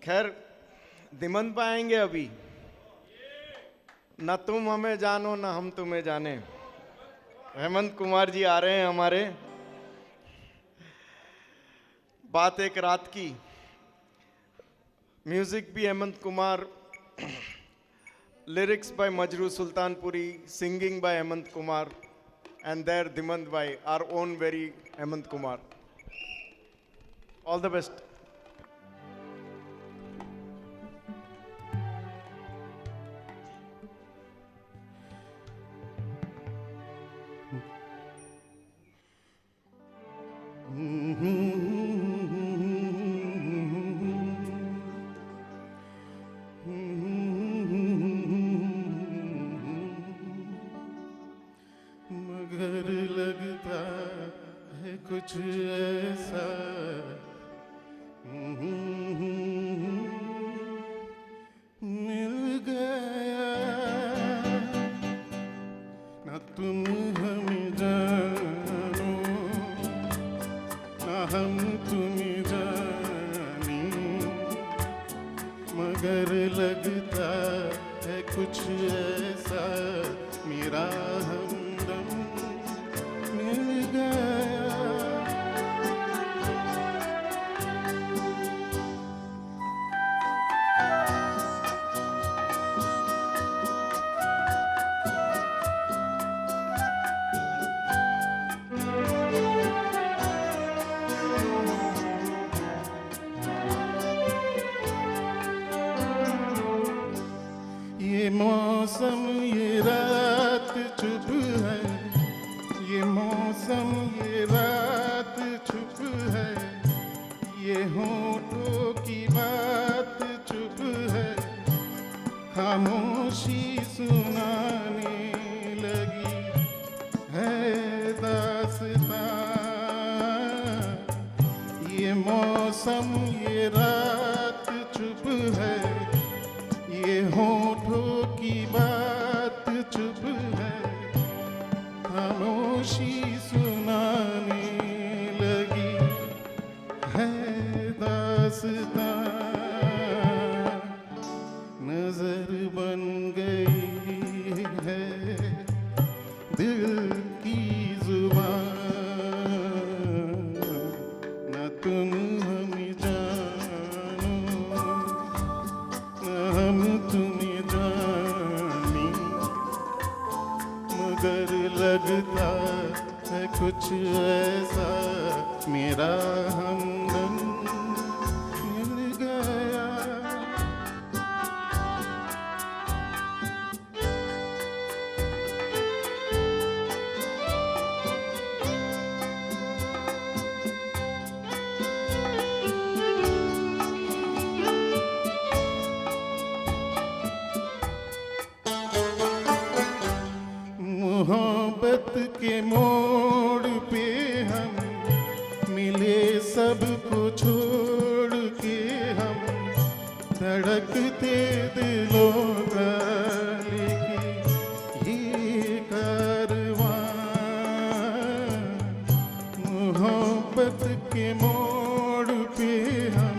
खैर दिमन पाएंगे अभी। न तुम हमें जानो न हम तुम्हें जाने। हेमंत कुमार जी आ रहे हैं हमारे। बात एक रात की। म्यूजिक भी Hemant Kumar, lyrics by Majru Sultanpuri, singing by Hemant Kumar, and there Dimand by our own very Hemant Kumar. All the best. मगर लगता है कुछ ऐसा मिल गया ना तुम हमें जानो ना हम तुम्हें जानी मगर लगता है कुछ ऐसा मेरा हमदम मिल गया ये मौसम ये रात चुप है ये मौसम ये रात चुप है ये होठों की बात चुप है खामोशी सुनाने लगी है दास्तां ये मौसम ये रात चुप है ये होठों की बात चुप है खामोशी सुनाने लगी है दास्तां नजर बन गई है दिल की जुबान न तुम हमें जानो न हम तुम्हें जानी मगर लगता है कुछ ऐसा मेरा हमदम मिल गया मोहब्बत के मोड़ पे हम मिले सबको छोड़ के हम धड़कते दिलों का लेके ये कारवां मोहब्बत के मोड़ पे हम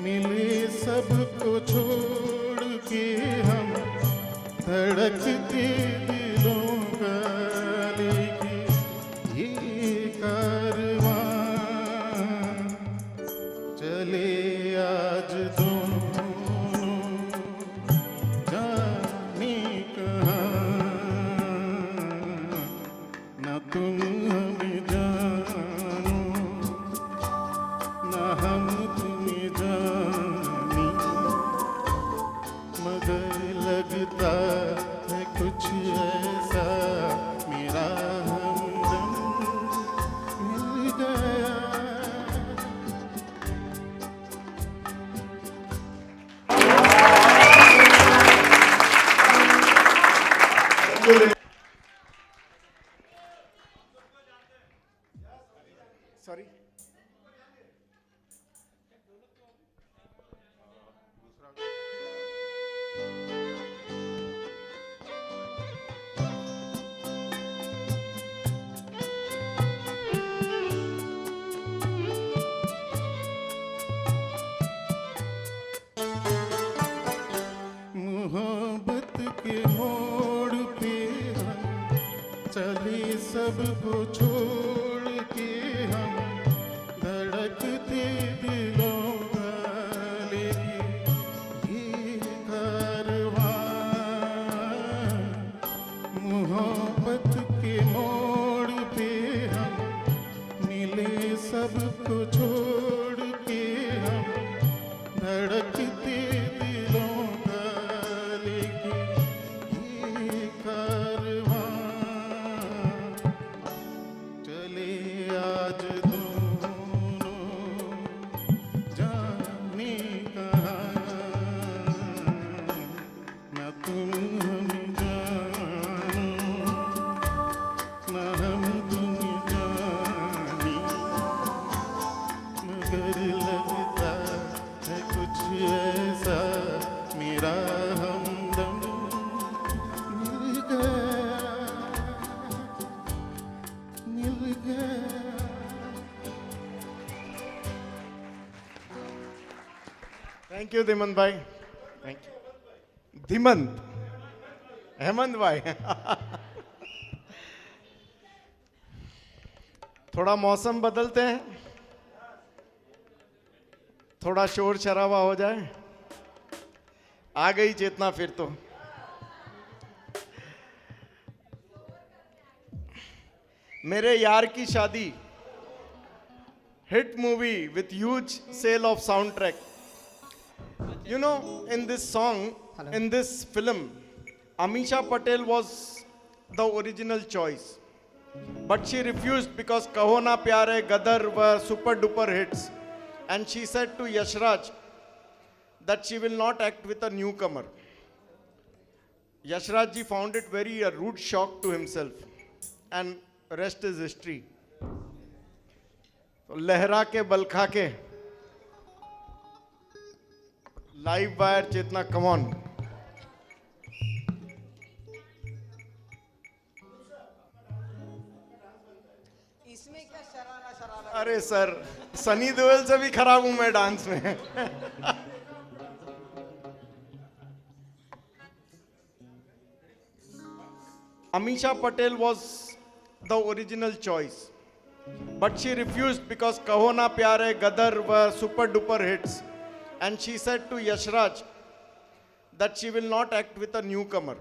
मिले सबको छोड़ के हम धड़कते दिलों का लेके ये कारवां चले आज दोनों जाने कहाँ न तुम हमें जानो न हम तुम्हें जानी मगर लगता है कुछ ऐसा मेरा हमदम मिल गया के मोड़ पे हम चले सबको छोड़ के हम धड़कते दिलों का लेके ये कारवां मोहब्बत के मोड़ पे हम मिले सबको छोड़ के हम धड़कते दिलों का लेके ये कारवां चले आज दोनों जाने कहाँ न तुम हम जानो न हम तुम जानी मगर लगता है कुछ ऐसा मेरा हमदम मिल गया थैंक यू दिमंत भाई, थैंक यू। दिमंत, हेमंत भाई। थोड़ा मौसम बदलते हैं, थोड़ा शोर शराबा हो जाए। आ गई चेतना फिर तो। मेरे Yaar Ki Shaadi, hit movie with huge sale of sound track. You know, in this song, in this film, Amisha Patel was the original choice. But she refused because Kaho Na Pyar Hai, Gadar were super duper hits. And she said to Yashraj that she will not act with a newcomer. Yashraj ji found it very a rude shock to himself. And rest is history. So, लहरा के बल खा के live wire Chetna, come on. इसमें क्या शरारा शरारा. अरे sir, Sunny Deol से भी खराब हूं मैं डांस में. Amisha Patel was the original choice. But she refused because Kaho Na Pyar Hai, Gadar were super duper hits. And she said to Yashraj that she will not act with a newcomer.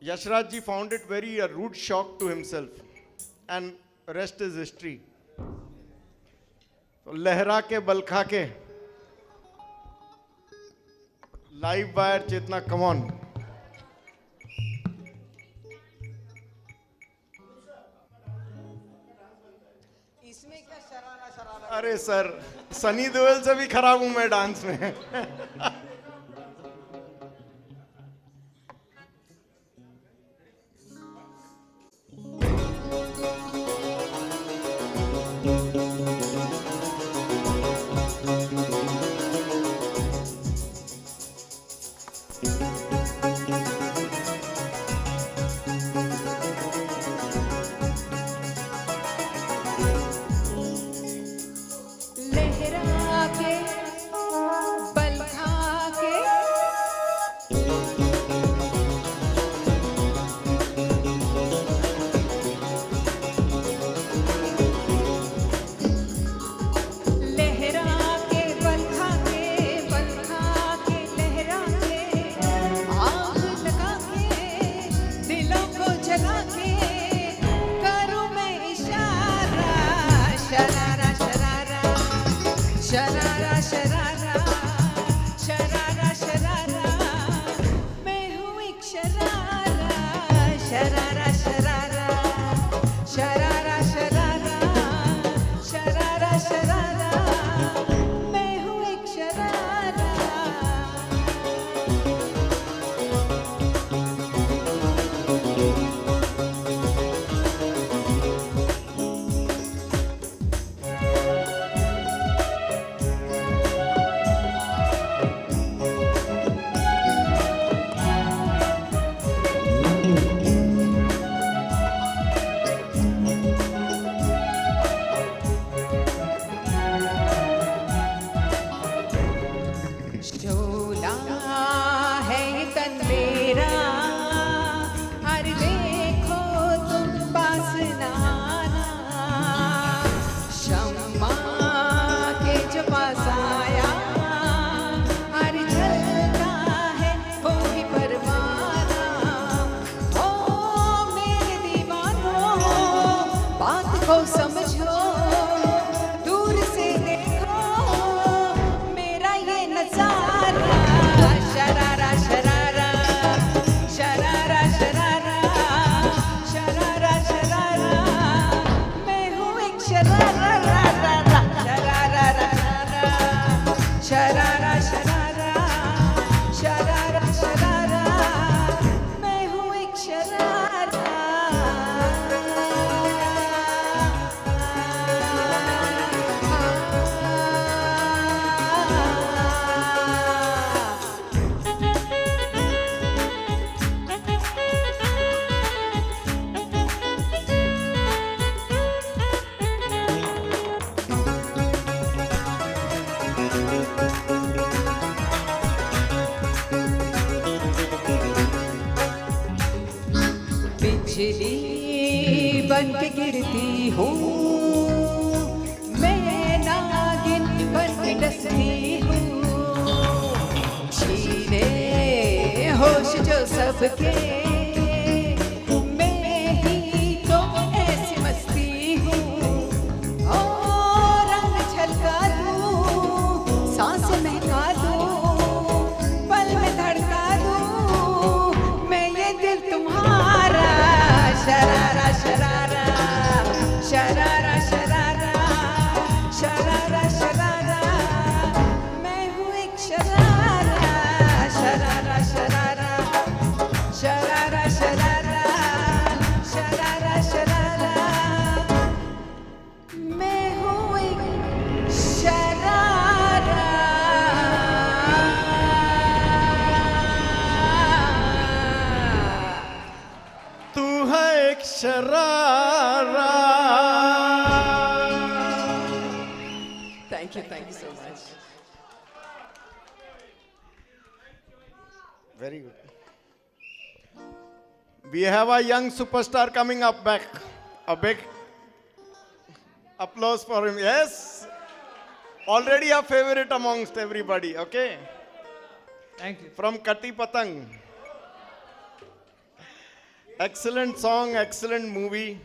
Yashraj ji found it very a rude shock to himself. And rest is history. So, लहरा के बल खा के live wire Chetna, come on. इसमें क्या शरारा शरारा. अरे sir, Sunny Deol से भी खराब हूं मैं डांस में. लहरा के बल खा के लहरा के बल खा के लहरा के आग लगा के दिलों को जगा के करूं मैं इशारा. शरारा शरारा शरारा शरारा शरारा शरारा, मैं हूँ एक शरारा. शरारा शरारा शरारा शरारा शरारा शरारा, मैं हूँ एक शरारा. बिजली बन के गिरती हूँ, मैं नागिन बन के डसती हूँ, छीने होश जो सबके, मैं ही तो ऐसी मस्ती हूँ। ओ रंग छलका दूँ, सांस महका दूँ, पल में धड़का दूँ, मैं ये दिल तुम्हारा। शरारा शरारा शरारा शरारा शरारा शरारा, मैं हूँ एक शरारा। शरारा शरारा शरारा शरारा शरारा शरारा, मैं हूँ एक शरारा। तू है एक sharara. Thank you so much. Very good. We have a young superstar coming up back. A big applause for him. Yes. Already a favorite amongst everybody. Okay. Thank you. From Kati Patang. Excellent song, excellent movie.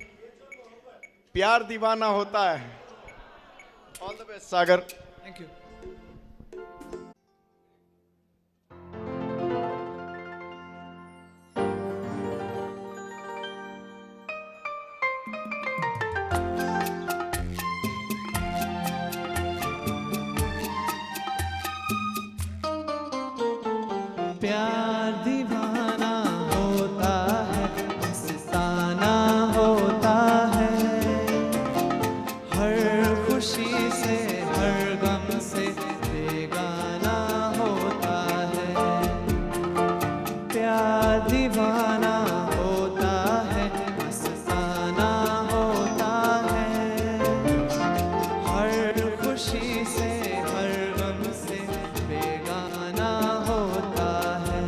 प्यार दीवाना होता है. All the best, Sagar. Thank you. प्यार दीवाना होता है, मस्ताना होता है, हर खुशी से हर गम से बेगाना होता है। प्यार दीवाना होता है, मस्ताना होता है, हर खुशी से हर गम से बेगाना होता है।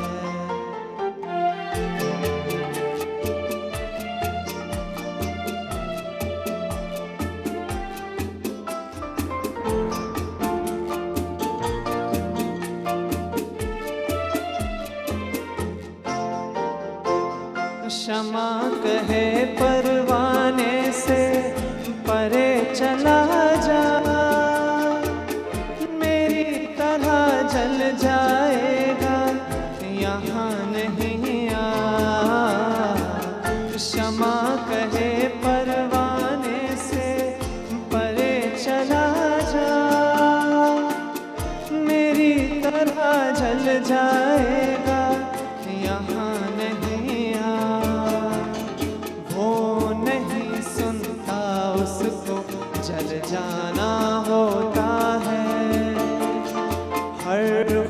क्षमा कहे परवाने से परे चला जा, मेरी तरह जल जाएगा यहाँ नहीं आ। क्षमा कहे परवाने से परे चला जा, मेरी तरह जल जाएगा यहाँ नहीं आ। वो नहीं सुनता उसको जल जाना होता है, हर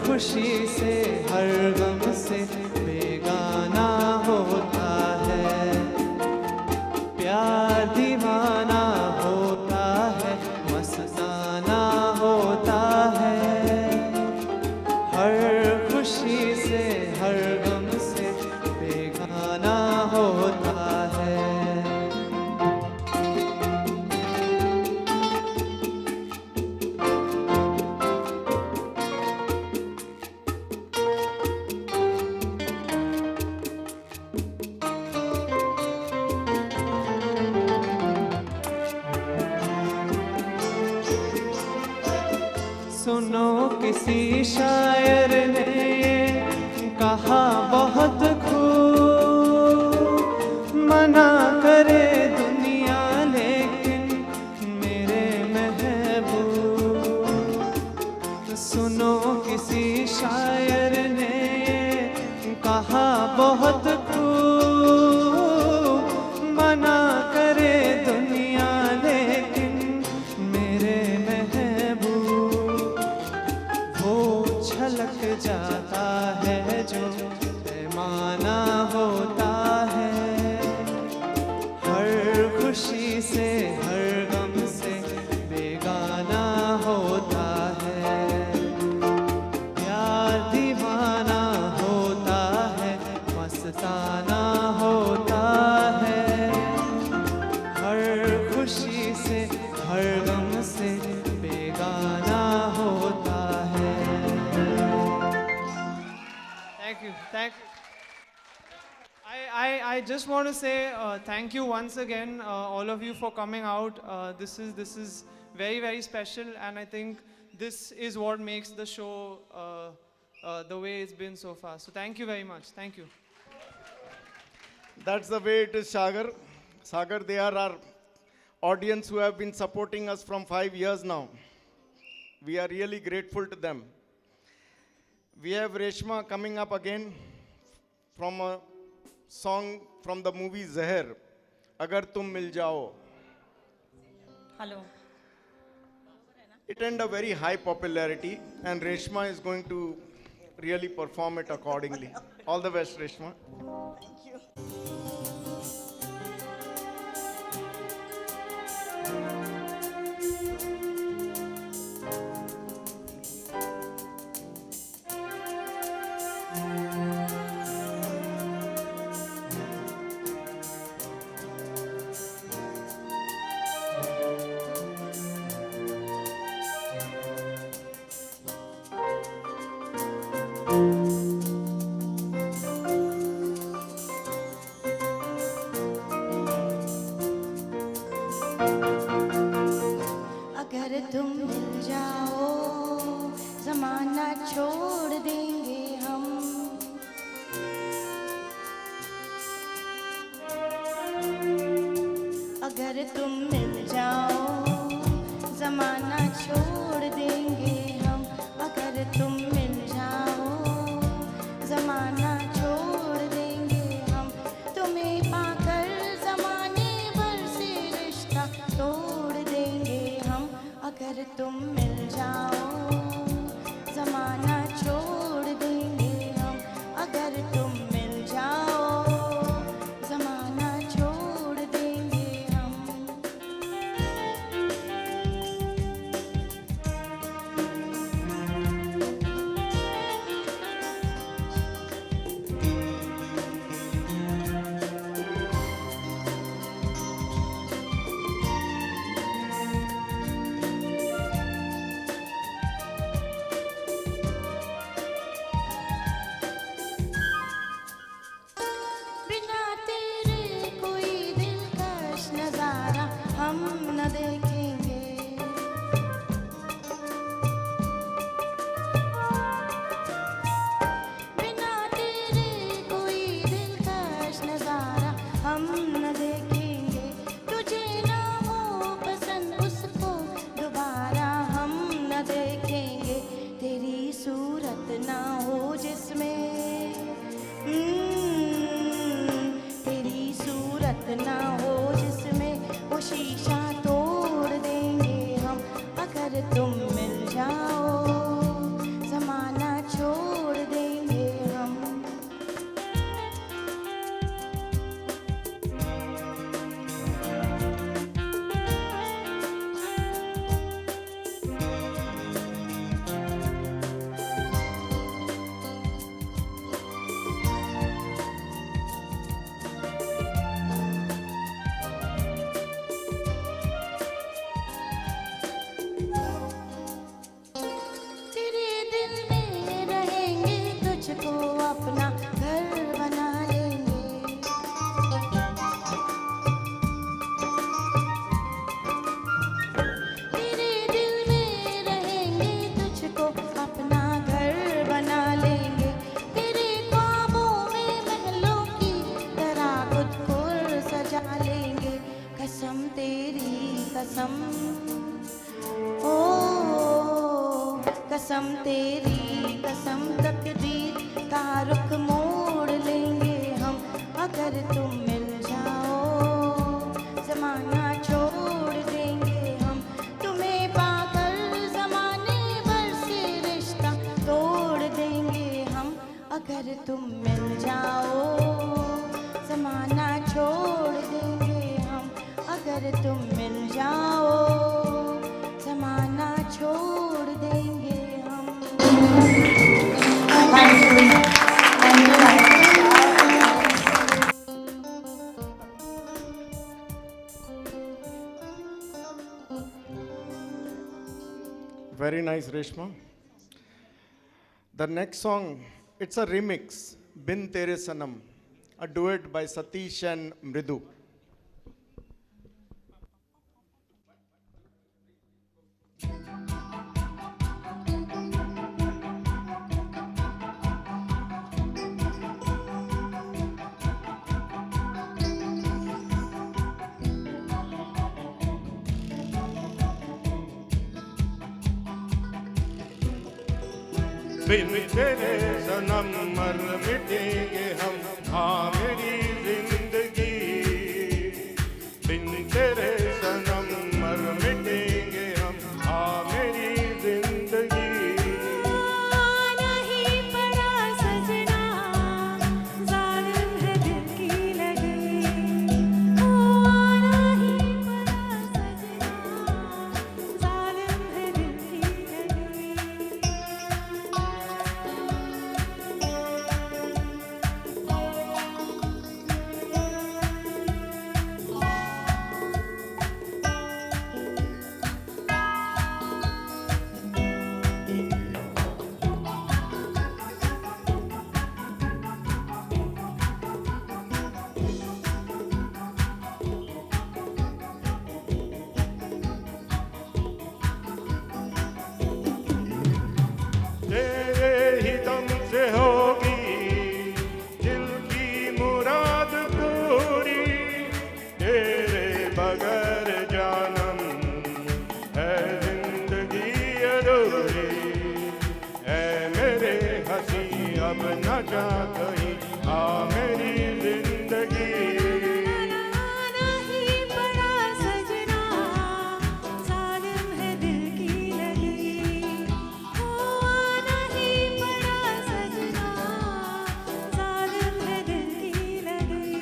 खुशी से हर गम से बेगाना होता है। प्यार दीवाना होता है, मस्ताना होता है, हर खुशी से हर गम से बेगाना होता है। सुनो किसी शायर ने कहा बहुत खूब, मना करे दुनिया लेकिन मेरे महबूब। सुनो किसी शायर ने कहा बहुत खूब, मना करे दुनिया लेकिन मेरे महबूब। वो छलक जाता है जो पैमाना होता है, हर खुशी से हर गम से बेगाना होता है। प्यार दीवाना होता है, मस्ताना I just want to say thank you once again, all of you, for coming out. This is very, very special, and I think this is what makes the show the way it's been so far. So thank you very much. Thank you. That's the way it is, Sagar. Sagar, they are our audience who have been supporting us from 5 years now. We are really grateful to them. We have Reshma coming up again from a song from the movie Zahar, Agar Tum Mil Jao. Hello. It earned a very high popularity, and Reshma is going to really perform it accordingly. All the best, Reshma. अगर तुम मिल जाओ जमाना छोड़ देंगे हम अगर तुम मिल जाओ जमाना छोड़ देंगे हम अगर तुम मिल जाओ जमाना छोड़ देंगे हम तुम्हें पाकर जमाने भर से रिश्ता तोड़ देंगे हम अगर तुम मिल जाओ जमाना छोड़ देंगे हम अगर तुम मिल जाओ जमाना छोड़ देंगे हम बिना तेरे कोई दिलकश नजारा हम न देखेंगे बिना तेरे कोई दिलकश नजारा हम न देखेंगे तुझे ना हो पसंद उसको दोबारा हम न देखेंगे तेरी सूरत ना हो जिसमें तेरी सूरत ना हो जिसमें वो शीशा तोड़ देंगे हम अगर तुम मिल जाओ जमाना छोड़ देंगे हम तेरे दिल में रहेंगे तुझको अपना घर बना लेंगे तेरे दिल में रहेंगे तुझको अपना घर बना लेंगे तेरे ख्वाबों में महलों की तरह खुद को सजा लेंगे कसम तेरी कसम ओ कसम तेरी कसम तकदीर का रुख मोड़ लेंगे हम अगर तुम मिल जाओ जमाना छोड़ देंगे हम तुम्हें पाकर जमाने भर से रिश्ता तोड़ देंगे हम अगर तुम मिल जाओ जमाना छोड़ देंगे हम अगर तुम मिल जाओ जमाना छोड़ देंगे हम Very nice, Reshma. The next song, it's a remix, Bin Tere Sanam, a duet by Satish and Mridu. बिन तेरे सनम मर मिटेंगे हम, हाँ मेरी जिंदगी। बिन तेरे सनम मर मिटेंगे हम, हाँ मेरी जिंदगी। नहीं पड़ा सजना, जालिम है दिल की लगी। नहीं पड़ा सजना, जालिम है दिल की लगी। तेरे ही दम से होगी दिल की मुराद पूरी। तेरे बगैर जानम है जिंदगी अधूरी। है मेरे हंसी अब न जा कहीं, हाँ मेरी जिंदगी। नहीं पड़ा सजना, जालिम है दिल की लगी। नहीं पड़ा सजना, जालिम है दिल की लगी।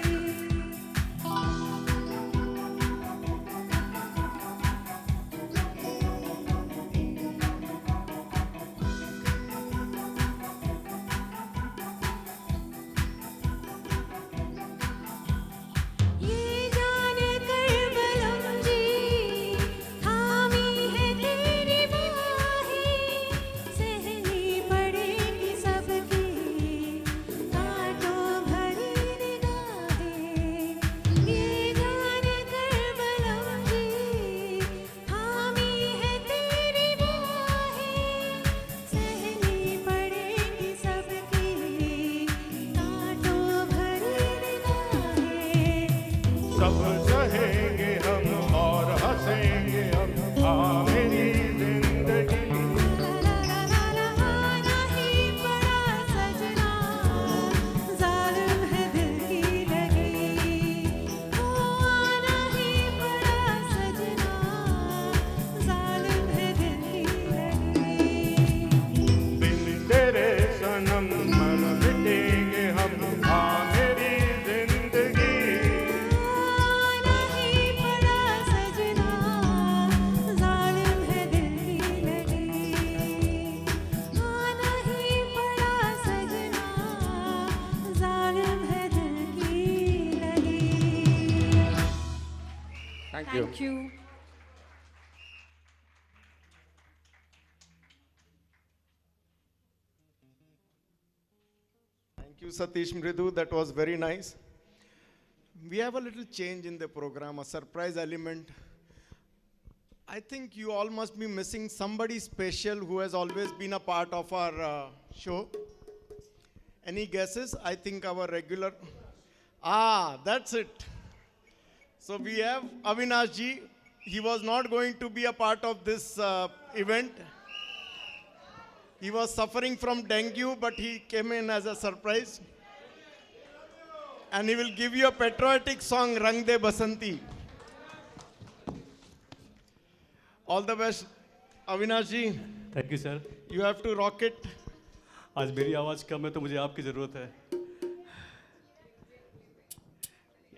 ये जान कर बलम जी, थामी है तेरी बाहें। सहनी पड़ेगी सबकी कांटों भरी निगाहें। ये जान कर बलम जी, थामी है तेरी बाहें। सहनी पड़ेगी सबकी कांटों भरी निगाहें। सब सहेंगे हम और हंसेंगे हम, हाँ मेरी जिंदगी। नहीं पड़ा सजना, जालिम है दिल की लगी। नहीं पड़ा सजना, जालिम है दिल की लगी। बिन तेरे सनम मर मिटेंगे हम, हाँ मेरी जिंदगी। नहीं पड़ा सजना, जालिम है दिल की लगी। नहीं पड़ा सजना, जालिम है दिल की लगी। Thank you. Thank you, Satish Mridu. That was very nice. We have a little change in the program, a surprise element. I think you all must be missing somebody special who has always been a part of our show. Any guesses? I think our regular. That's it. So we have Avinash ji. He was not going to be a part of this event. He was suffering from dengue, but he came in as a surprise. And he will give you a patriotic song, Rang De Basanti. All the best, Avinash ji. Thank you sir. You have to rock it. आज मेरी आवाज़ कम है तो मुझे आपकी ज़रूरत है।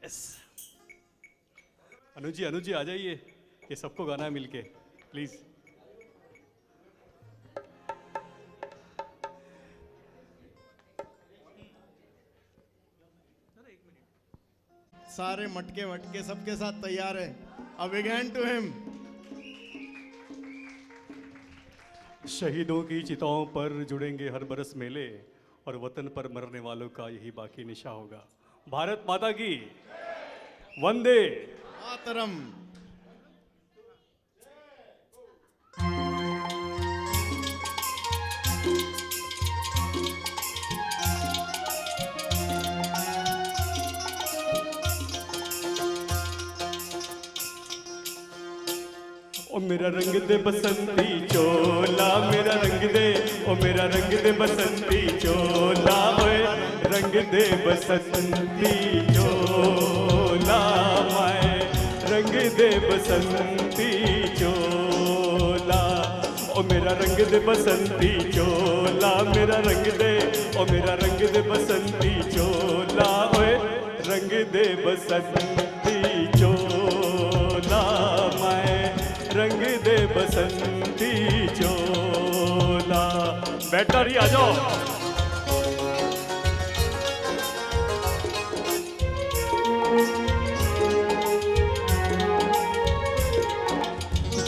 Yes अनुज जी आ जाइए, ये सबको गाना है मिलके प्लीज़। सारे मटके वटके सबके साथ तैयार है. A big hand to him. शहीदों की चिताओं पर जुड़ेंगे हर बरस मेले और वतन पर मरने वालों का यही बाकी निशा होगा। भारत माता की वंदे मातरम। ओ मेरा रंग दे बसंती चोला, मेरा रंग दे, ओ मेरा रंग दे बसंती चोला, ओए रंग दे बसंती चोला, माए रंग दे बसंती चोला। ओ मेरा रंग दे बसंती चोला, मेरा रंग दे, ओ मेरा रंग दे बसंती चोला, ओए रंग दे बसंती चोला, माए रंग दे बसंती चोला। बैठा रही, आ जाओ।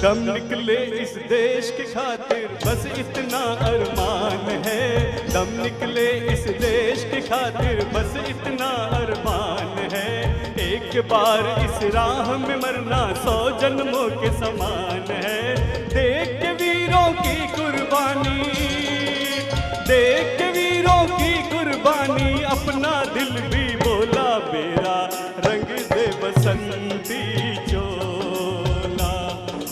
दम निकले इस देश के खातिर बस इतना अरमान है, दम निकले इस देश के खातिर बस इतना अरमान है। एक बार इस राह में मरना 100 जन्मों के समान है। देख के वीरों की कुर्बानी, देख के वीरों की कुर्बानी, अपना दिल भी बोला मेरा रंग दे बसंती चोला।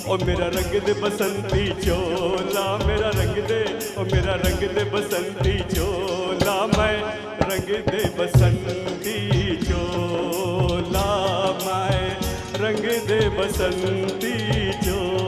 ओ मेरा रंग दे बसंती चोला, मेरा रंग दे, ओ मेरा रंग दे बसंती चोला, मैं रंग दे बसंती चोला, मैं रंग दे बसंती चोला।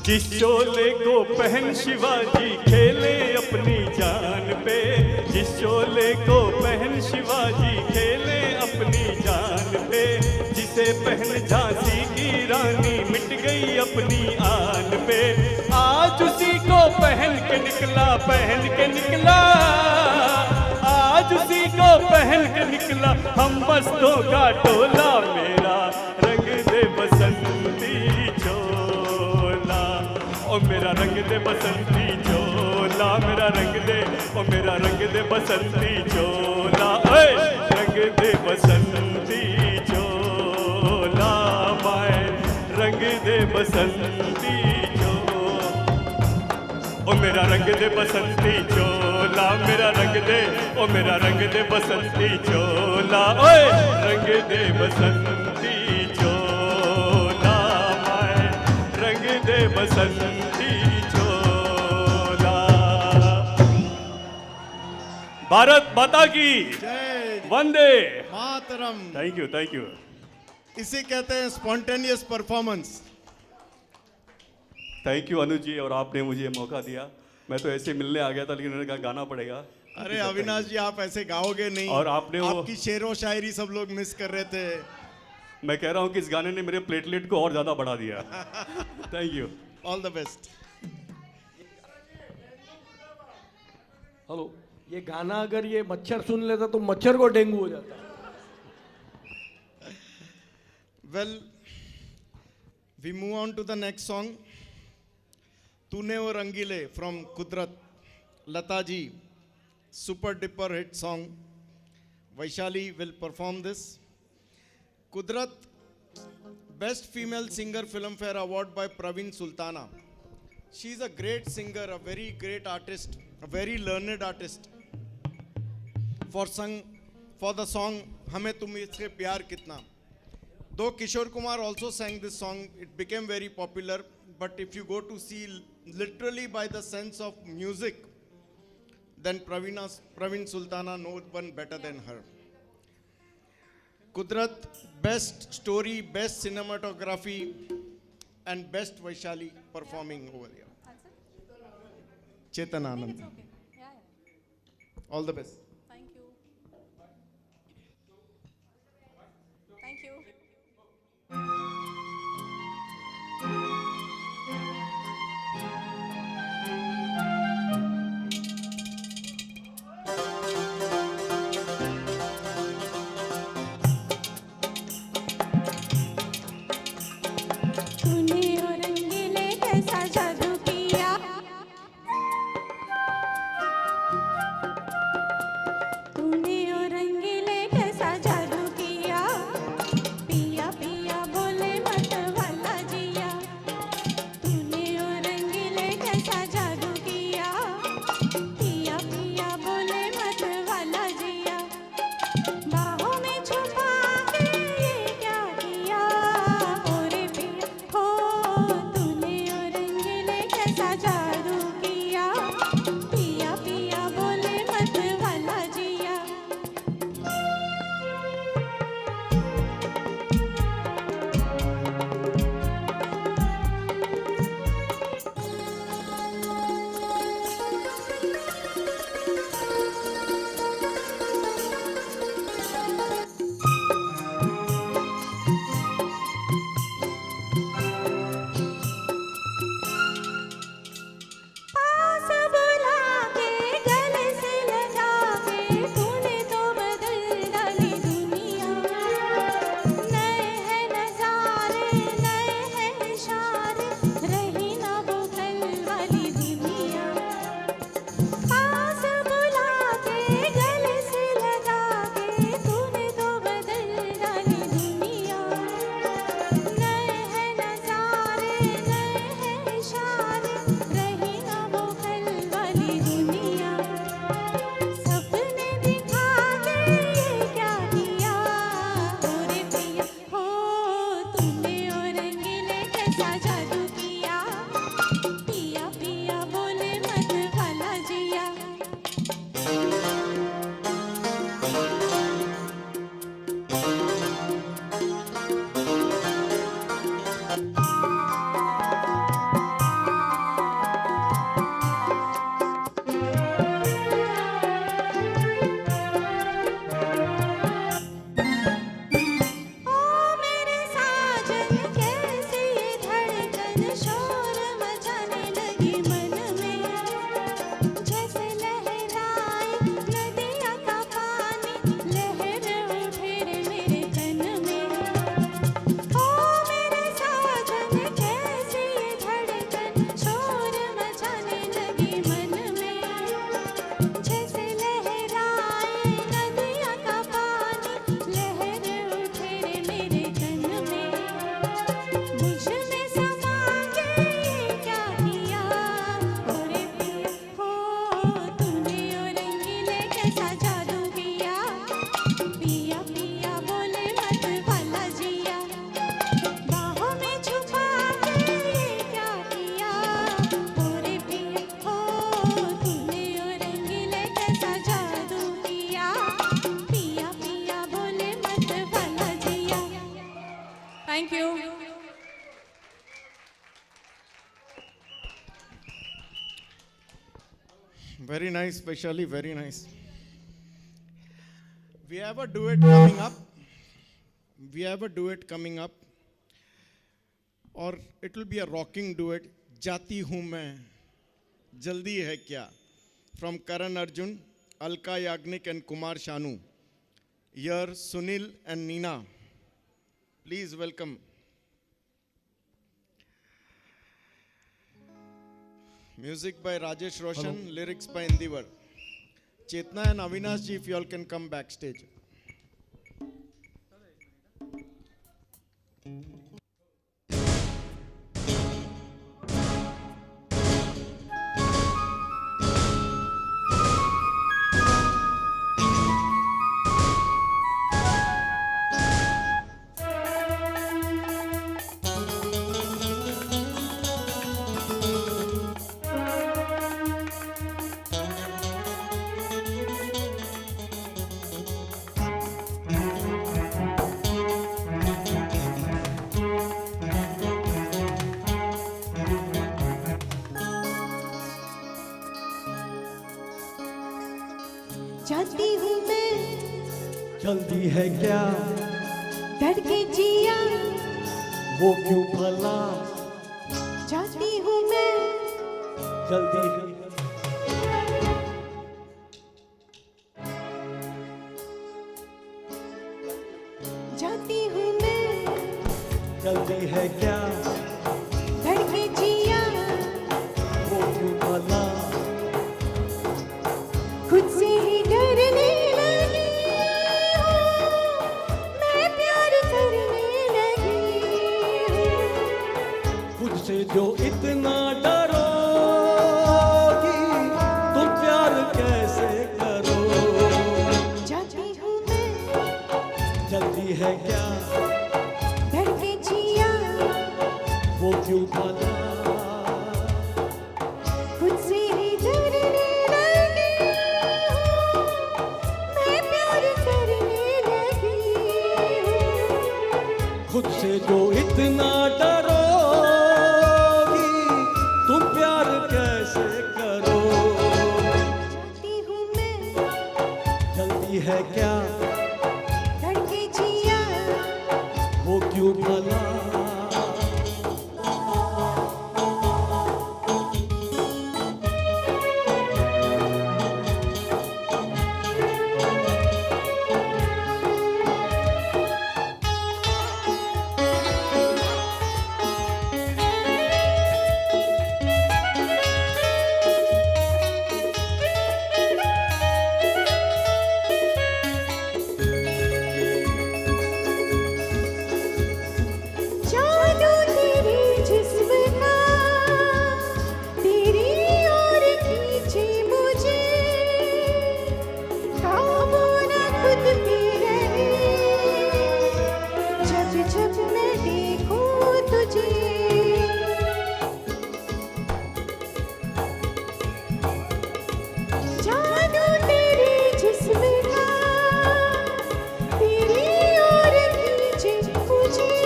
जिस शोले को पहन शिवाजी खेले अपनी जान पे, जिस शोले को पहन शिवाजी खेले अपनी जान पे, जिसे पहन झांसी की रानी मिट गई अपनी आन पे। आज उसी को पहन के निकला, पहन के निकला, आज उसी को पहन के निकला हम मस्तों का टोला। मेरा रंग दे बसंती चोला, ओ मेरा रंग दे बसंती चोला, मेरा रंग दे, ओ मेरा रंग दे बसंती चोला, ओए रंग दे बसंती चोला, माए रंग दे बसंती चोला। ओ मेरा रंग दे बसंती चोला, मेरा रंग दे, ओ मेरा रंग दे बसंती चोला, ओए रंग दे बसंती चोला, माए रंग दे बसंती चोला। भारत माता की जय वंदे मातरम। Thank you, thank you. इसे कहते हैं spontaneous performance. Thank you Anuj ji, और आपने मुझे मौका दिया। मैं तो ऐसे मिलने आ गया था, लेकिन उन्होंने कहा गाना पड़ेगा। अरे अविनाश जी, आप ऐसे गाओगे नहीं। और आपने वो- आपकी शेरो शायरी सब लोग मिस कर रहे थे। मैं कह रहा हूँ कि इस गाने ने मेरे प्लेटलेट को और ज्यादा बढ़ा दिया। Thank you. All the best. Hello, ये गाना अगर ये मच्छर सुन लेता तो मच्छर को डेंगू हो जाता। Well, we move on to the next song. तूने वो रंगीले from Kudrat, Lata ji, super duper hit song. Vaishali will perform this. Kudrat, Best Female Singer Filmfare Award by Praveen Sultana. She is a great singer, a very great artist, a very learned artist. For the song Hame Tumse Pyar Kitna. Though Kishore Kumar also sang this song, it became very popular. But if you go to see literally by the sense of music, then Praveen Sultana, no one better than her. Kudrat, Best Story, Best Cinematography, and Best Vaishali performing over here. Chetan Anand. All the best. Thank you. Thank you. Very nice, Vaishali, very nice. We have a duet coming up. We have a duet coming up. और it will be a rocking duet. जाती हूँ मैं, जल्दी है क्या? From Karan Arjun, Alka Yagnik and Kumar Shanu. Here Sunil and Neena. Please welcome. Music by Rajesh Roshan, lyrics by Indivar. Chetna and Avinash ji, if you all can come backstage. जाती हूँ मैं, जल्दी है क्या डर के जिया, वो क्यों भला, जाती हूँ मैं, जल्दी है जाती हूँ मैं, जल्दी है क्या, डर के जिया, वो क्यों भला, खुद से ही डरने लगी हूँ, मैं प्यार करने लगी हूँ। खुद से जो इतना डरोगी, तुम प्यार कैसे करो, जाती हूँ मैं, जल्दी है क्या, डर के जिया, वो क्यों भला, खुद से ही डरने लगी हूँ, मैं प्यार करने लगी हूँ। खुद से जो इतना डरोगी, तुम प्यार कैसे करो, जाती हूँ मैं, जल्दी है क्या, डर के जिया, वो क्यों भला, जादू तेरे जिस्म का, तेरी ओर खींचे मुझे, काबू न खुद पे रहे, जब जब मैं देखूं तुझे। जादू तेरे जिस्म का, तेरी ओर खींचे मुझे,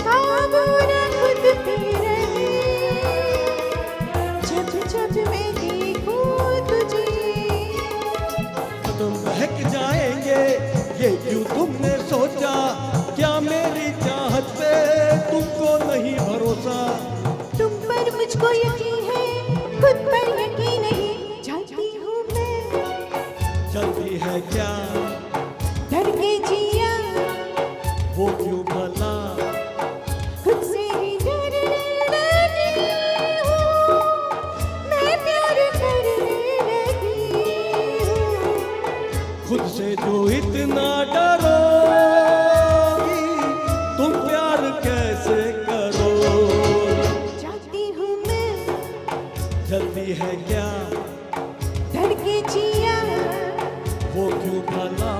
काबू न खुद पे रहे, जब जब मैं देखूं तुझे। तुम बहक जाएंगे, ये क्यों तुमने सोचा, क्या मेरी चाहत पे तुमको नहीं भरोसा, तुम पर मुझको यकीन है, खुद पर यकीन नहीं। जाती हूँ मैं, जल्दी है क्या, डर के जिया, वो क्यों भला, खुद से ही डरने लगी हूँ, मैं प्यार करने लगी हूँ। खुद से जो इतना डरोगी, तुम प्यार कैसे करो, जाती हूँ मैं, जल्दी है क्या, डर के जिया, वो क्यों भला,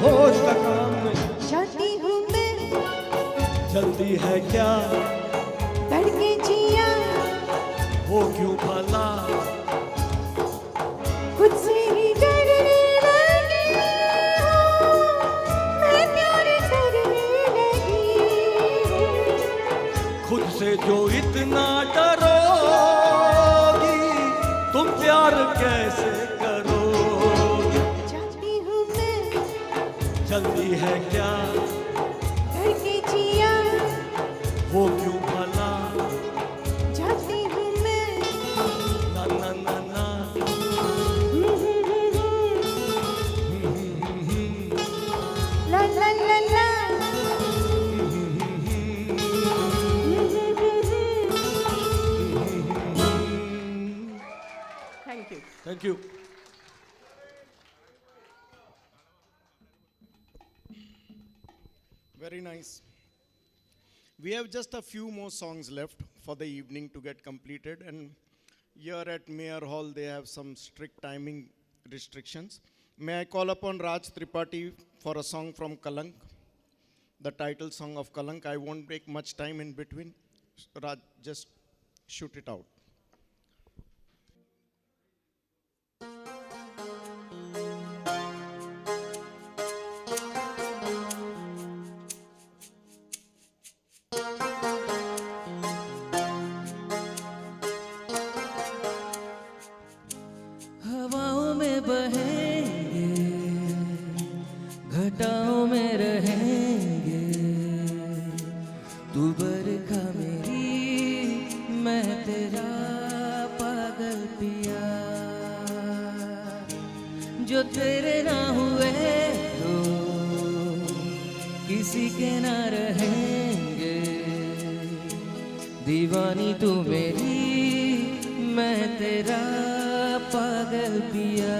होश का काम नहीं। जाती हूँ मैं जल्दी है क्या बढ़ के जिया, वो क्यों भला खुद से ही डरने लगी हूँ, मैं प्यार करने लगी हूँ। खुद से जो इतना डरोगी तुम प्यार कैसे करोगी। जाती हूँ मैं जल्दी है क्या बढ़ के जिया, वो क्यों भला जाती हूँ मैं ना ना ना ना ला ला ला ला। Thank you. Thank you. Very nice. We have just a few more songs left for the evening to get completed, and here at Mayor Hall they have some strict timing restrictions. May I call upon Raj Tripathi for a song from Kalank, the title song of Kalank. I won't take much time in between. Raj, just shoot it out. हवाओं में बहेंगे, घटाओं में रहेंगे, तू बरखा मेरी, मैं तेरा पागल पिया। जो तेरे ना हुए तो किसी के ना रहेंगे, दीवानी तू मेरी, मैं तेरा पागल पिया।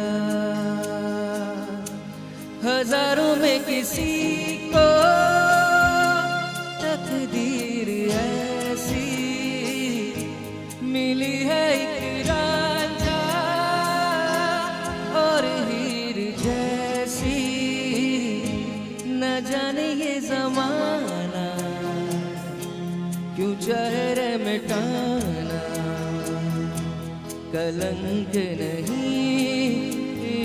हजारों में किसी को तकदीर ऐसी मिली है, एक रांझा और हीर जैसी। न जाने ये जमाना क्यों चेहरे मिटाना, कलंक नहीं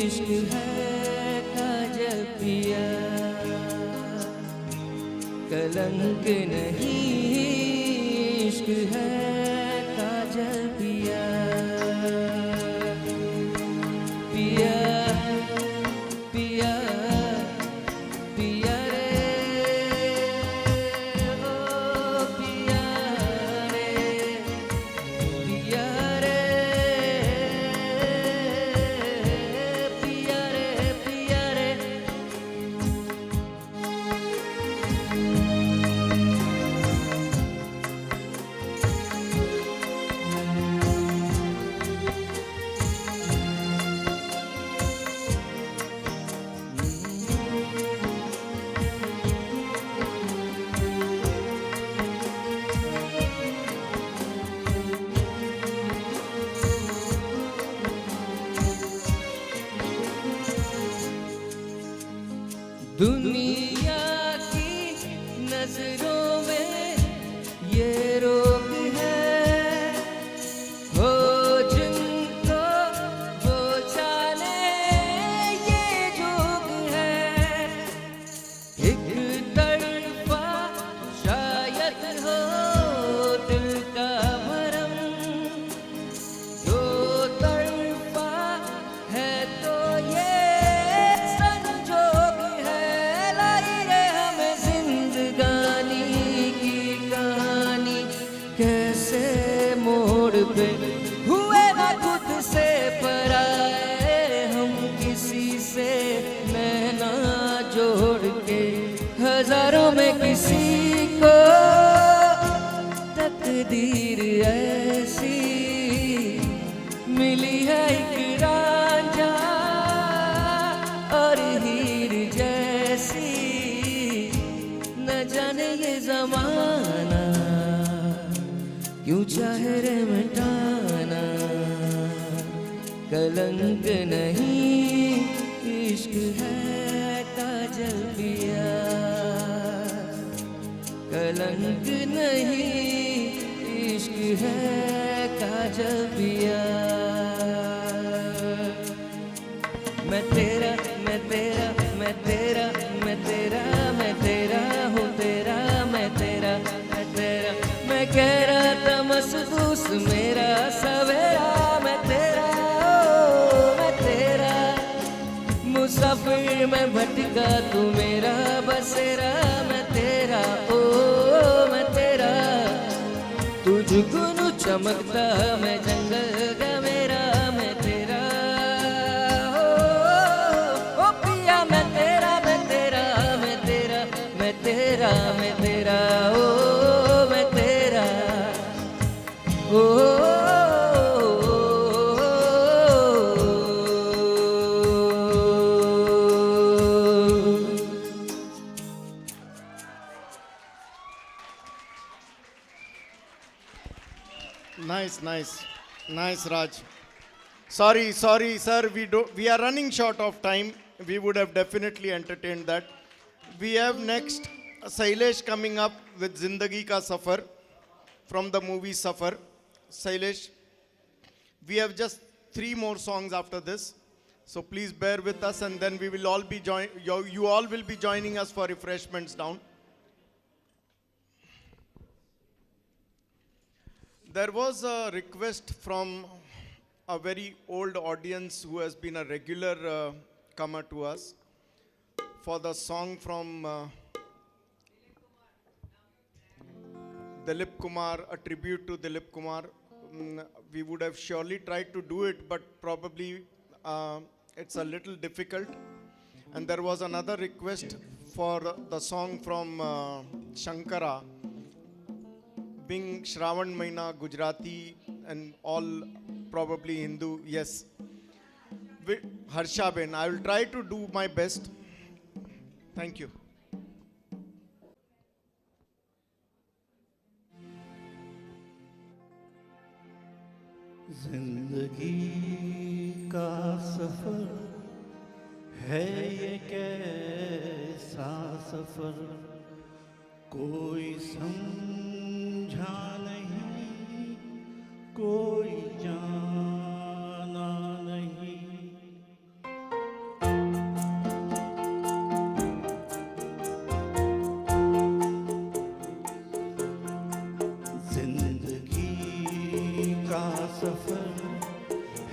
इश्क है काजल पिया। कलंक नहीं इश्क है काजल पिया। पिया पिया पिया रे, ओ पिया रे, पिया रे, पिया रे, पिया रे। दुनिया की नजरों में ये रोग है, हो जिनको वो जाने ये जोग है। एक तरफा शायद हो दिल का भरम, दो तरफा है तो ये संजोग है। लाइए हमें जिंदगानी की कहानी, कैसे मोड़ पे हुए ना खुद से पराए, हम किसी से नैना जोड़ के। हजारों में किसी को तकदीर ऐसी मिली है, एक रांझा और हीर जैसी। न जाने ये जमाना क्यों चेहरे मिटाना, कलंक नहीं इश्क है काजल काजल पिया कलंक नहीं इश्क है काजल पिया मैं तेरा मैं तेरा मैं तेरा मैं तेरा मैं तेरा हूँ तेरा मैं तेरा मैं तेरा मैं कह रहा था महसूस मेरा सवेरा मैं तेरा ओ मैं तेरा मुसाफिर मैं भटका तू मेरा बसेरा मैं तेरा ओ मैं तेरा तुझको चमकता मैं जंगल का मेरा मैं तेरा ओ पिया मैं तेरा मैं तेरा मैं तेरा मैं तेरा मैं तेरा ओ मैं तेरा ओ Nice, Raj. Sorry, sir. We are running short of time. We would have definitely entertained that. We have next Sailesh coming up with Zindagi Ka Safar from the movie Safar. Sailesh, we have just 3 more songs after this. So please bear with us, and then we will all be you all will be joining us for refreshments down. There was a request from a very old audience who has been a regular comer to us for the song from Dilip Kumar, a tribute to Dilip Kumar. We would have surely tried to do it, but probably it's a little difficult. And there was another request for the song from Shankara, being Shravan Maina, Gujarati, and all probably Hindu. Yes. Harsha Ben, I will try to do my best. Thank you. जिंदगी का सफर है ये कैसा सफर कोई समझा नहीं कोई जाना नहीं जिंदगी का सफर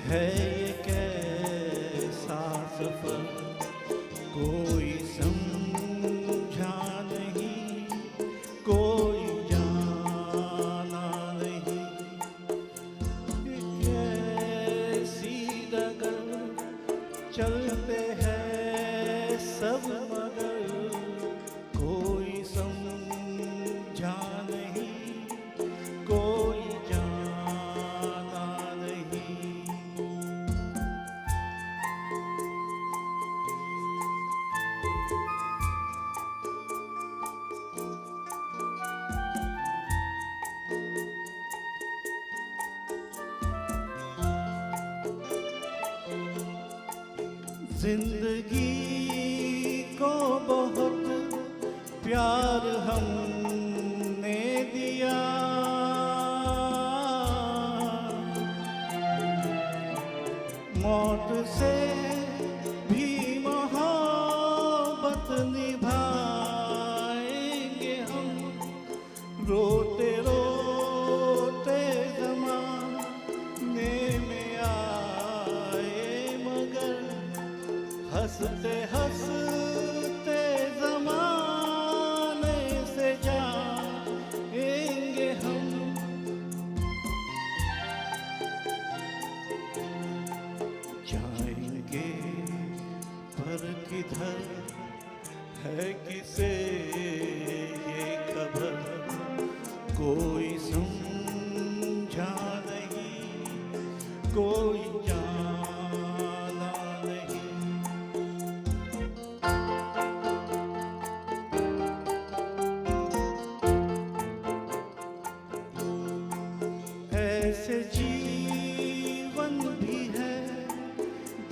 है ये कैसा सफर कोई समझा नहीं कोई जाना नहीं कैसी डगर चलते हैं सब मगर कोई समझा नहीं कोई जाना नहीं जिंदगी को बहुत प्यार हमने दिया मौत से भी मोहब्बत निभाएंगे हम रोते रोते ज़माने में आए मगर हंसते हंसते ज़माने से जाएंगे हम जाएंगे पर किधर है किसे ये खबर कोई समझा नहीं कोई जाना नहीं ऐसे जीवन भी है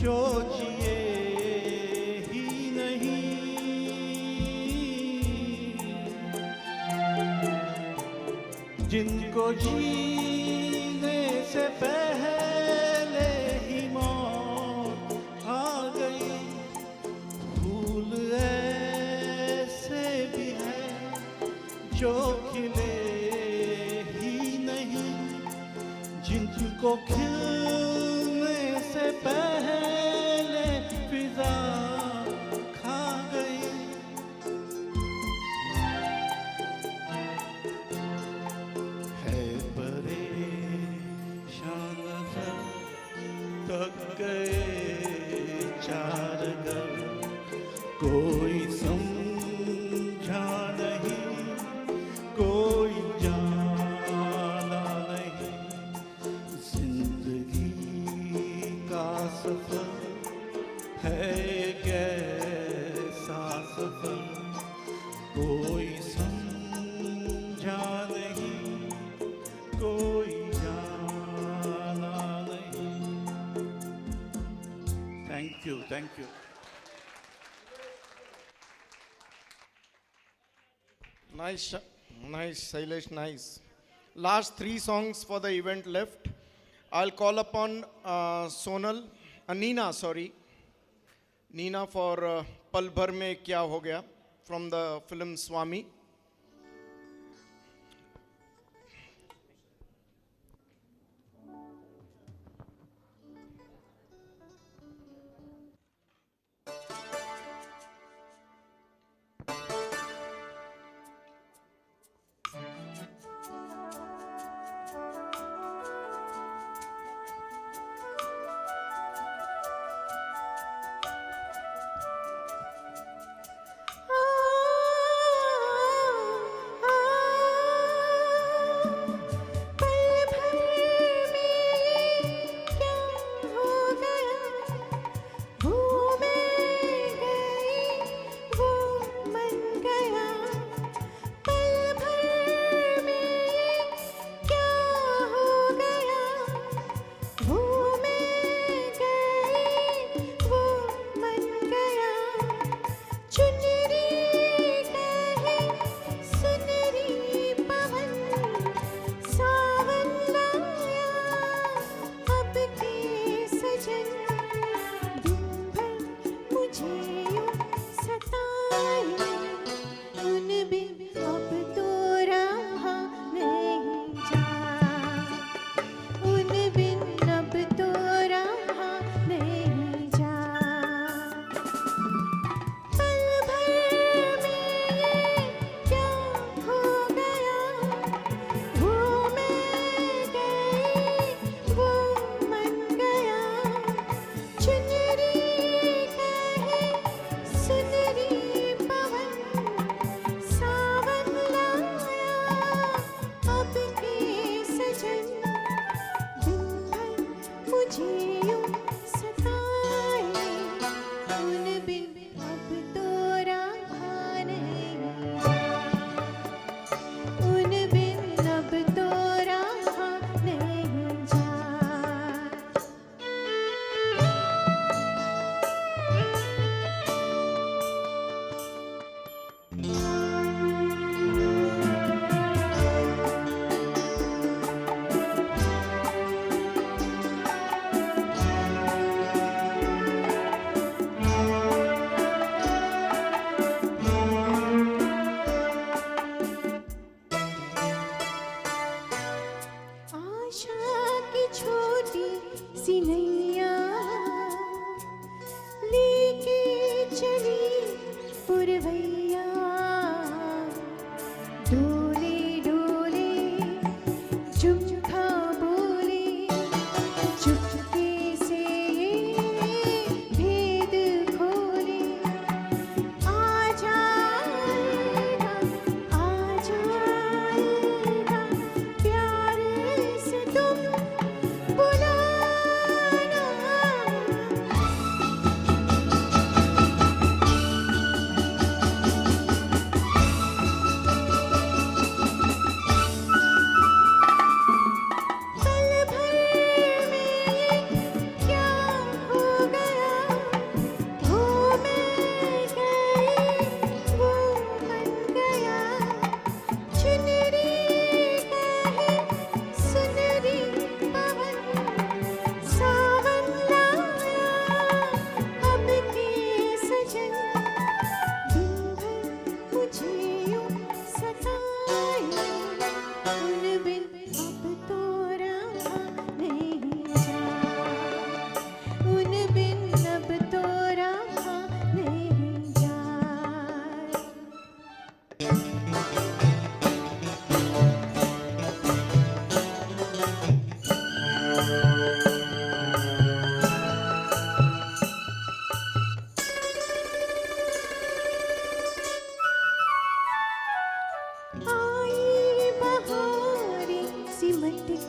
जो जिए ही नहीं जिनको जीने से पहले ही मौत आ गई। फूल ऐसे भी हैं जो खिले ही नहीं, जिनको खिलने से पहले फिजा खा गई। है परेशान नजर तक गए चार घर, कोई समझा नहीं, कोई जाना नहीं। जिंदगी का सफर है कैसा सफर, कोई समझा नहीं, कोई जाना नहीं। Thank you, thank you. Nice, nice, Shailesh, nice. Last 3 songs for the event left. I'll call upon Nina for Pal Bhar Mein Kya Ho Gaya from the film Swami.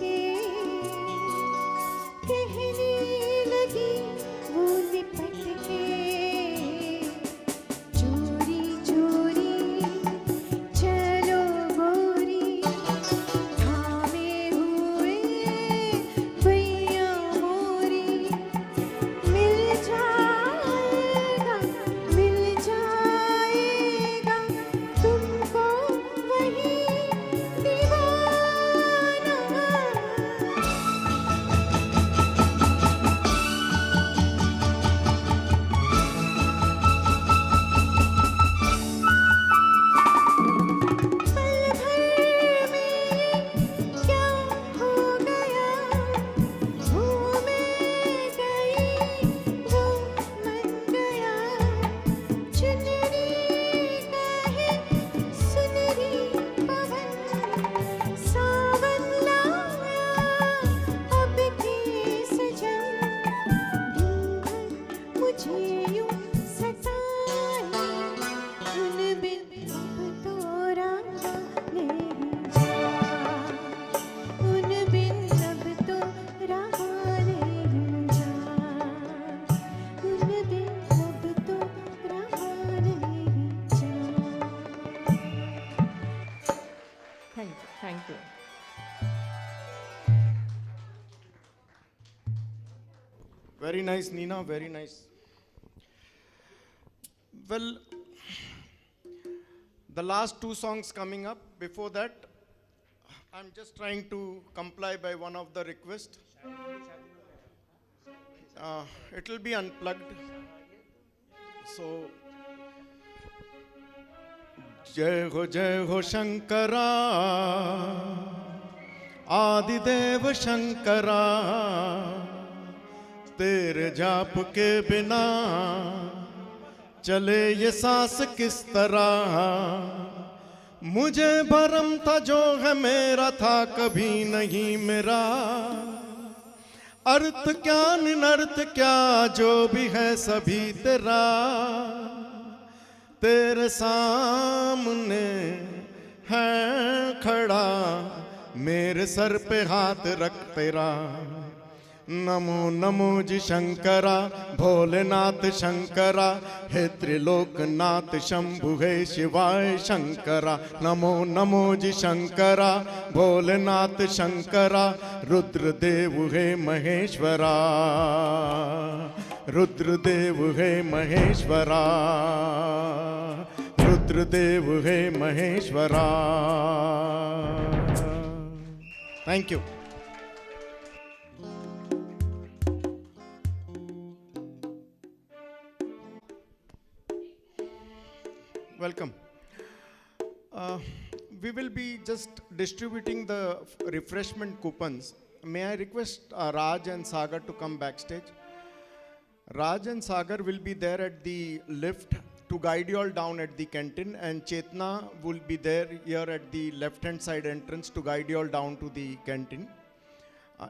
के कहने लगी वो लिपट के चोरी चोरी चलो गोरी थामे हुए भैया मोरी मिल जाएगा तुमको वही दीवाना पल भर में क्या हो गया मैं गई वो मन गया चुनरी कहे सुनरी पवन सावन लाया अब के सजन दिन भर मुझे यूं सताए उन बिन अब तो रहा नहीं जा उन बिन अब तो रहा नहीं जा उन बिन अब तो रहा नहीं जा thank you Very nice, Nina, very nice. Well, the last two songs coming up. Before that, I'm just trying to comply by one of the requests. It will be unplugged. So, Jai Ho Shankara, Adidev Shankara. तेरे जाप के बिना चले ये सांस किस तरह मुझे भरम था जो है मेरा था कभी नहीं मेरा अर्थ क्या निनर्थ क्या जो भी है सभी तेरा तेरे सामने है खड़ा मेरे सर पे हाथ रख तेरा नमो नमो जी शंकरा भोलेनाथ शंकरा हे त्रिलोकनाथ शंभु हे शिवाय शंकरा नमो नमो जी शंकरा भोलेनाथ शंकरा रुद्रदेव हे महेश्वरा रुद्रदेव हे महेश्वरा रुद्रदेव हे Maheshwara thank you Welcome. We will be just distributing the refreshment coupons. May I request Raj and Sagar to come backstage? Raj and Sagar will be there at the lift to guide you all down at the canteen, and Chetna will be there here at the left-hand side entrance to guide you all down to the canteen.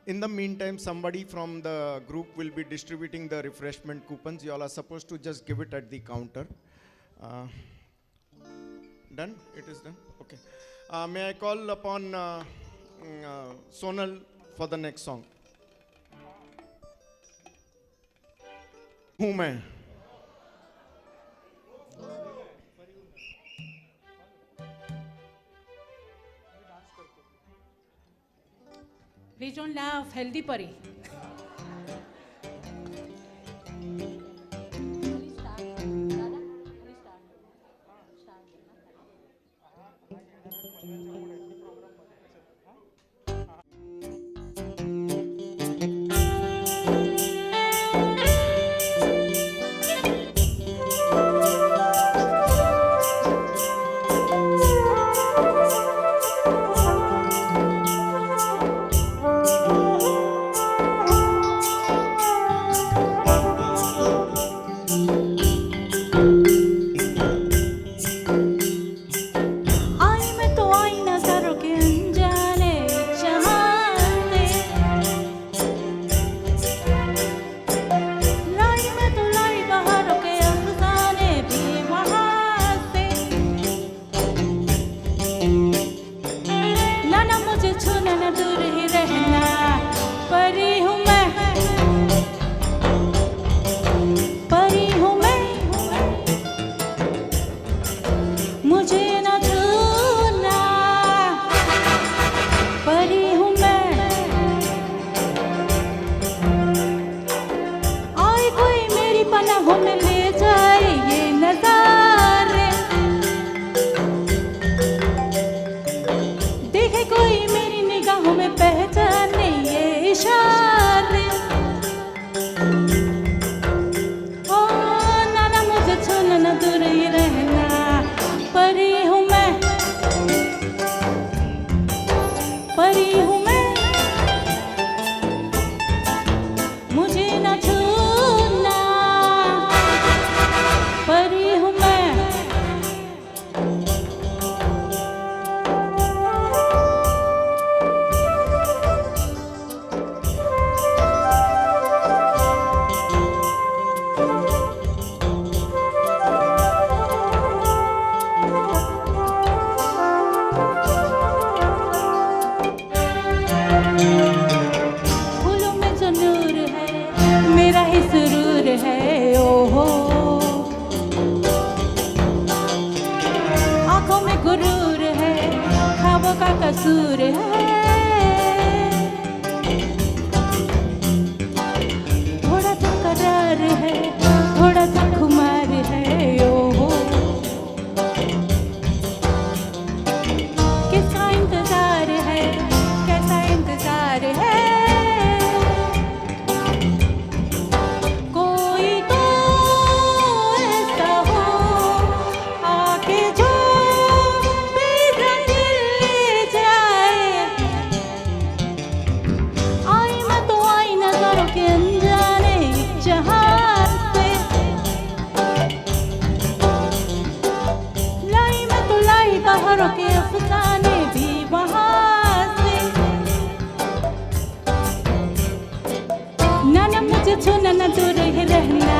In the meantime, somebody from the group will be distributing the refreshment coupons. You all are supposed to just give it at the counter. Done? It is done? Okay. May I call upon Sonal for the next song? हूँ मैं Please don't laugh, healthy pari. फूलों में जो नूर है मेरा ही सुरूर है ओहो आंखों में गुरूर है ख्वाबों का कसूर है थोड़ा सा करार है थोड़ा सा खुमार है ओहो किसका इंतजार है कैसा इंतजार है कोई तो ऐसा हो आके जो मेरा दिल ले जाए आई मैं तो आई नजरों के अनजाने जहां से लाई मैं तो लाई बाहरों के अफसाने भी वहां से ना ना मुझे छूना ना दूर ही रहना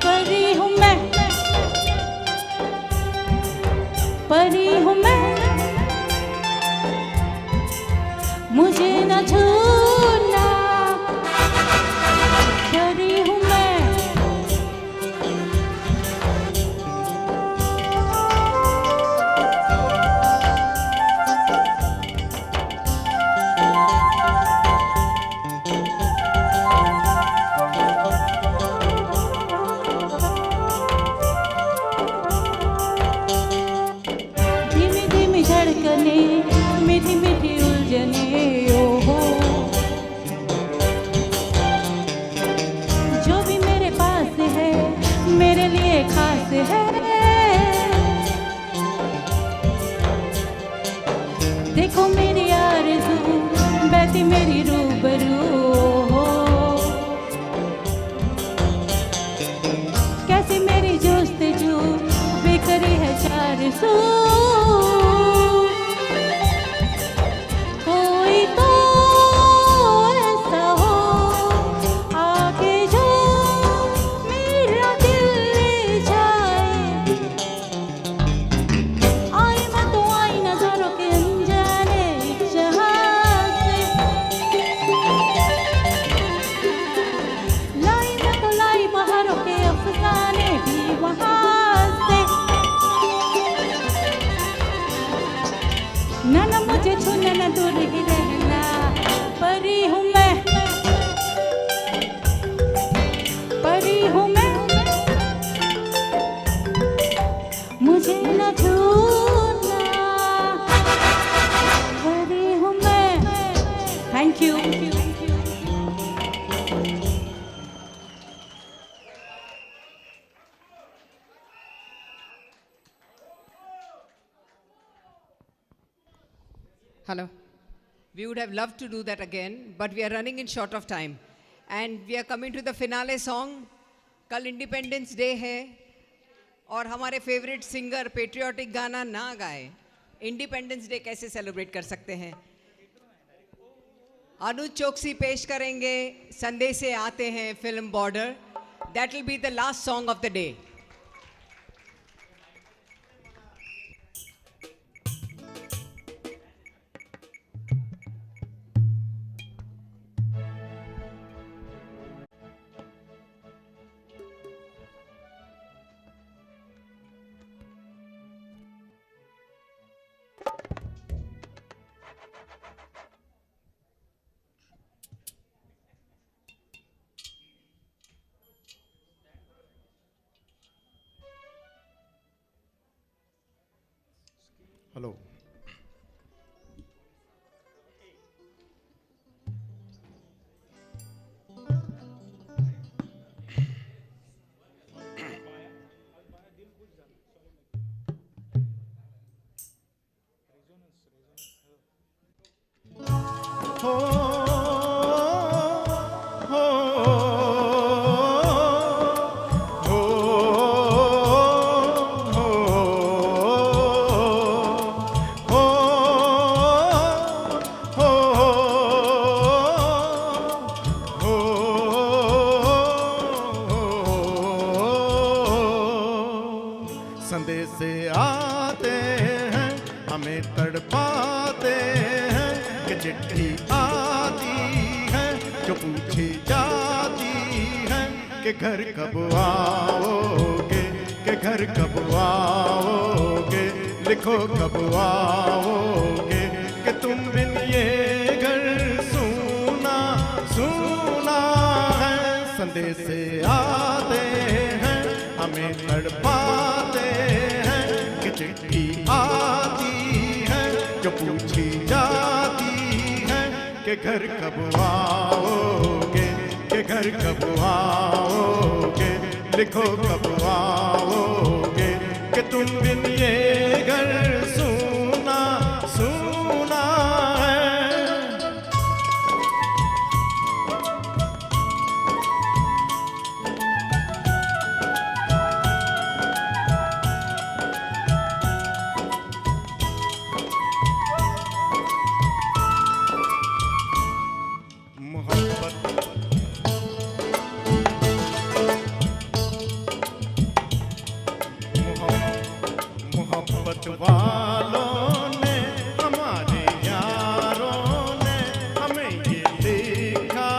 परी हूँ मैं परी हूँ मैं मुझे न छूना परी हूँ मैं धीमी धीमी धड़कने मीठी मीठी उलझने ओहो जो भी मेरे पास है मेरे लिए खास है देखो मेरी आरज़ू बहती मेरी रूबरू ओहो कैसी मेरी जोस्तजू बेकरी है चार सू कोई तो ऐसा हो आगे जो मेरा दिल ले जाए आई मैं तो आई नजरों के अनजाने जहां से लाई मैं तो लाई बाहरों के अफसाने भी वहां से ना ना मुझे छूना ना दूर ही रहना परी हूँ मैं परी हूँ मैं मुझे न छूना परी हूँ मैं thank you Hello. We would have loved to do that again, but we are running in short of time. And we are coming to the finale song. कल इंडिपेंडेंस डे है और हमारे फेवरेट सिंगर पेट्रियाटिक गाना ना गाए independence day कैसे celebrate कर सकते हैं अनुज चोकसी पेश करेंगे संदेश से आते हैं film border that will be the last song of the day hello संदेश से आते हैं हमें तड़पाते हैं कि चिट्ठी आती है जो पूछी जाती है कि घर कब आओगे, कि घर कब आओगे, लिखो कब आओगे, कि तुम बिन ये घर सूना सूना है। संदेश आते हैं हमें तड़पाते हैं कि चिट्ठी आती है जो पूछी जाती है कि घर कब आओगे, कि घर कब आओगे, लिखो कब आओगे, कि तुम बिन ये घर सूना सूना है। मोहब्बत वालों ने, हमारे यारों ने हमें ये लिखा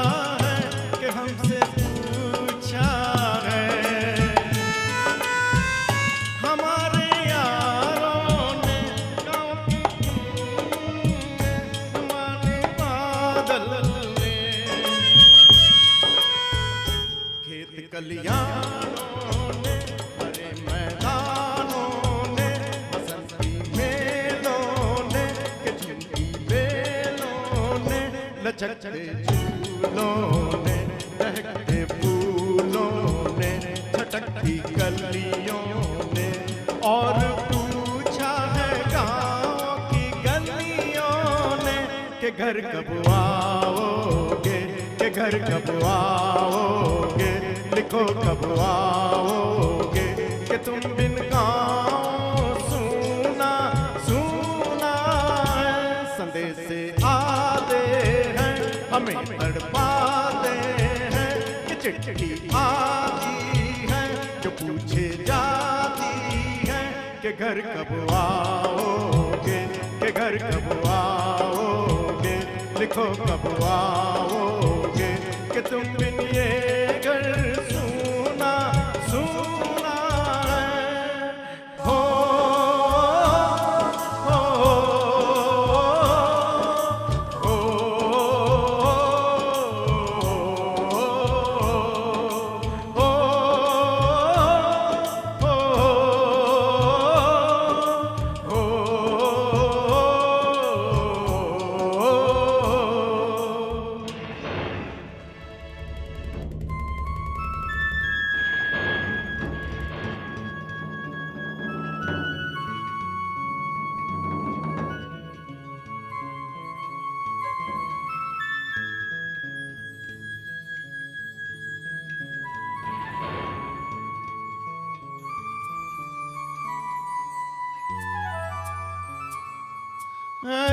है कि हमसे पूछा है। हमारे यारों ने गाँव की हमारे बादल में, खेत कलियानों ने, हरे मैदानों ने, बसंती मेलों ने, कि झुमकी बेलों ने, लचकते झूलों ने, दहकते फूलों ने, छटकती गलियों ने, और पूछा है गाँव की गलियों ने कि घर कब आओगे, कि घर कब आओगे, लिखो कब आओगे, कि तुम बिन गाँव सूना सूना है। संदेश आते हैं हमें तड़पाते हैं कि चिट्ठी आती है जो पूछे जाती है कि घर कब आओगे, कि घर कब आओगे, लिखो कब आओगे, कि तुम बिन ये घर सूना सूना है। हो हो हो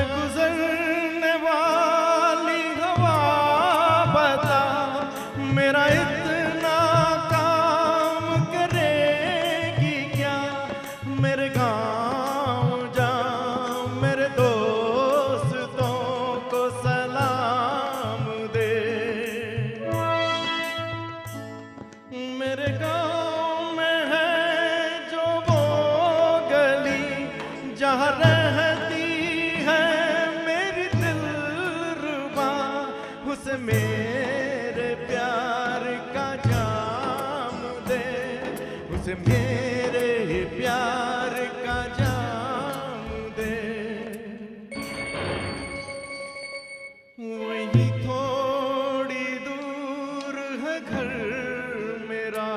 गुजरने वाली हवा बता मेरा इतना काम करेगी क्या। मेरे गाँव जा मेरे दोस्तों को सलाम दे। मेरे गाँव में है जो वो गली जहाँ रहती उसे मेरे प्यार का जाम दे। उसे मेरे प्यार का जाम दे। वही थोड़ी दूर है घर मेरा।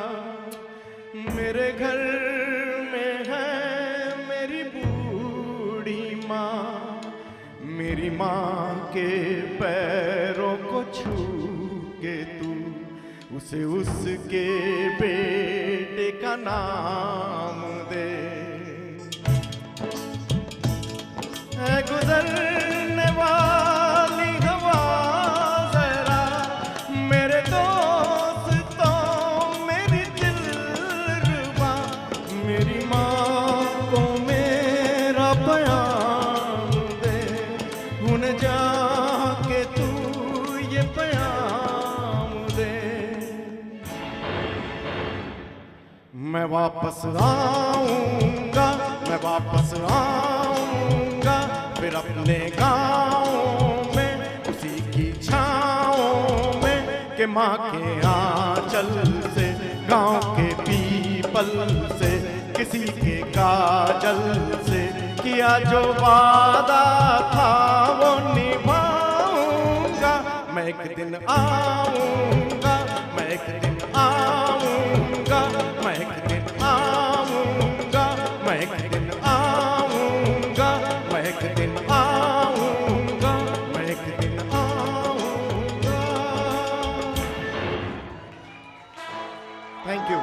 मेरे घर में है मेरी बूढ़ी माँ। मेरी माँ के पैरों को छू के तू उसे उसके बेटे का नाम दे। है गुजरने वाली हवा जरा मेरे दोस्तों मेरी दिलरुबा। मेरी माँ को मेरा बयान दे। उन्हें जा वापस आऊंगा, मैं वापस आऊंगा, फिर अपने गाँव में उसी की छाँव में, कि माँ के आंचल से, गाँव के पीपल से, किसी के काजल से, किया जो वादा था वो निभाऊंगा। मैं एक दिन आऊंगा, मैं एक दिन आऊंगा, मैं एक दिन आऊंगा, मैं एक दिन आऊंगा, मैं एक दिन आऊंगा, मैं एक दिन आऊंगा। Thank you.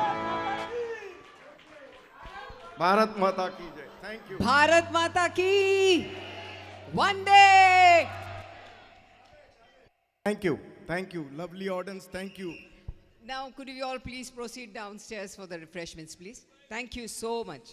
भारत माता की जय। Thank you. भारत माता की वंदे। Thank you. Thank you. Lovely audience. Thank you. Now, could you all please proceed downstairs for the refreshments, please? Thank you so much.